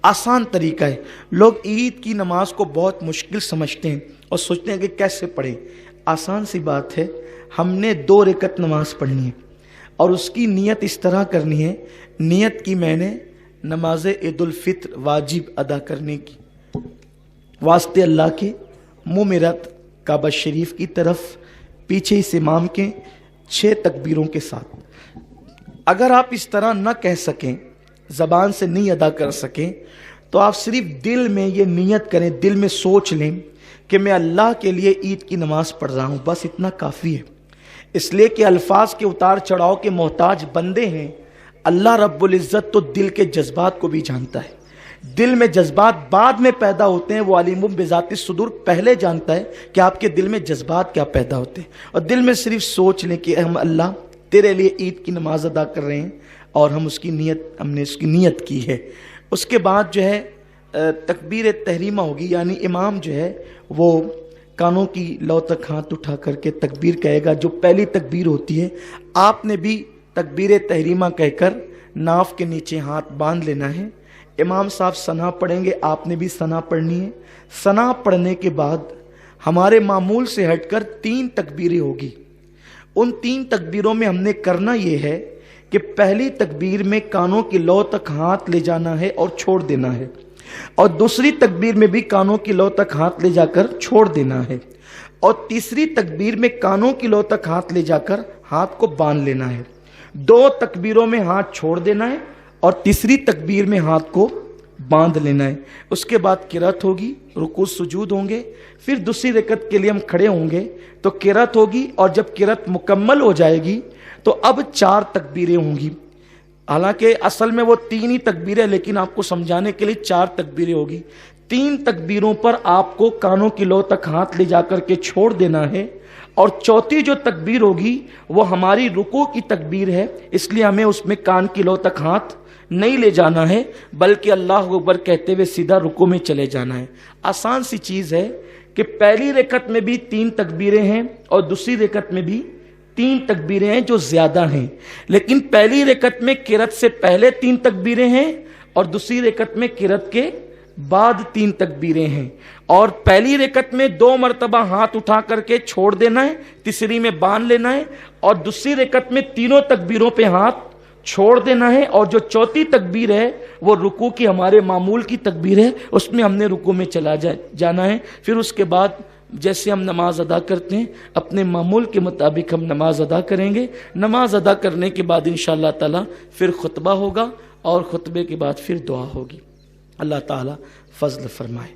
آسان طریقہ ہے۔ لوگ عید کی نماز کو بہت مشکل سمجھتے ہیں اور سوچتے ہیں کہ کیسے پڑھیں۔ آسان سی بات ہے، ہم نے 2 رکعت نماز پڑھنی ہے اور اس کی نیت اس طرح کرنی ہے، نیت کی میں نے نماز عید الفطر واجب ادا کرنے کی، واسطے اللہ کے، منہ میرا کعبہ شریف کی طرف، پیچھے اس امام کے 6 تکبیروں کے ساتھ۔ اگر آپ اس طرح نہ کہہ سکیں، زبان سے نہیں ادا کر سکیں، تو آپ صرف دل میں یہ نیت کریں، دل میں سوچ لیں کہ میں اللہ کے لیے عید کی نماز پڑھ رہا ہوں، بس اتنا کافی ہے۔ اس لیے کہ الفاظ کے اتار چڑھاؤ کے محتاج بندے ہیں، اللہ رب العزت تو دل کے جذبات کو بھی جانتا ہے۔ دل میں جذبات بعد میں پیدا ہوتے ہیں، وہ علیم بذات الصدور پہلے جانتا ہے کہ آپ کے دل میں جذبات کیا پیدا ہوتے ہیں۔ اور دل میں صرف سوچ لیں کہ ہم اللہ تیرے لیے عید کی نماز ادا کر رہے ہیں اور ہم نے اس کی نیت کی ہے۔ اس کے بعد جو ہے تکبیر تحریمہ ہوگی، یعنی امام جو ہے وہ کانوں کی لو تک ہاتھ اٹھا کر کے تکبیر کہے گا، جو پہلی تکبیر ہوتی ہے۔ آپ نے بھی تکبیر تحریمہ کہہ کر ناف کے نیچے ہاتھ باندھ لینا ہے۔ امام صاحب ثنا پڑھیں گے، آپ نے بھی ثنا پڑھنی ہے۔ ثنا پڑھنے کے بعد ہمارے معمول سے ہٹ کر 3 تکبیریں ہوگی۔ ان 3 تکبیروں میں ہم نے کرنا یہ ہے کہ پہلی تکبیر میں کانوں کی لو تک ہاتھ لے جانا ہے اور چھوڑ دینا ہے، اور دوسری تکبیر میں بھی کانوں کی لو تک ہاتھ لے جا کر چھوڑ دینا ہے، اور تیسری تکبیر میں کانوں کی لو تک ہاتھ لے جا کر ہاتھ کو باندھ لینا ہے۔ 2 تکبیروں میں ہاتھ چھوڑ دینا ہے اور تیسری تکبیر میں ہاتھ کو باندھ لینا ہے۔ اس کے بعد قرات ہوگی، رکوع سجود ہوں گے، پھر دوسری رکعت کے لیے ہم کھڑے ہوں گے تو قرات ہوگی، اور جب قرات مکمل ہو جائے گی تو اب 4 تکبیریں ہوں گی۔ حالانکہ اصل میں وہ 3 ہی تکبیریں، لیکن آپ کو سمجھانے کے لیے 4 تکبیریں ہوگی۔ 3 تکبیروں پر آپ کو کانوں کی لو تک ہاتھ لے جا کر کے چھوڑ دینا ہے، اور چوتھی جو تکبیر ہوگی وہ ہماری رکوع کی تکبیر ہے، اس لیے ہمیں اس میں کان کی لو تک ہاتھ نہیں لے جانا ہے، بلکہ اللہ اکبر کہتے ہوئے سیدھا رکوع میں چلے جانا ہے۔ آسان سی چیز ہے کہ پہلی رکعت میں بھی 3 تکبیریں ہیں اور دوسری رکعت میں بھی 3 تکبیریں ہیں جو زیادہ ہیں، لیکن پہلی رکعت میں قرات سے پہلے 3 تکبیریں ہیں اور دوسری رکعت میں قرات کے بعد 3 تکبیریں ہیں، اور پہلی رکعت میں 2 مرتبہ ہاتھ اٹھا کر کے چھوڑ دینا ہے، تیسری میں باندھ لینا ہے، اور دوسری رکعت میں تینوں تکبیروں پہ ہاتھ چھوڑ دینا ہے، اور جو چوتھی تکبیر ہے وہ رکوع کی ہمارے معمول کی تکبیر ہے، اس میں ہم نے رکوع میں چلا جانا ہے۔ پھر اس کے بعد جیسے ہم نماز ادا کرتے ہیں اپنے معمول کے مطابق ہم نماز ادا کریں گے۔ نماز ادا کرنے کے بعد انشاءاللہ تعالی پھر خطبہ ہوگا، اور خطبے کے بعد پھر دعا ہوگی۔ اللہ تعالی فضل فرمائے۔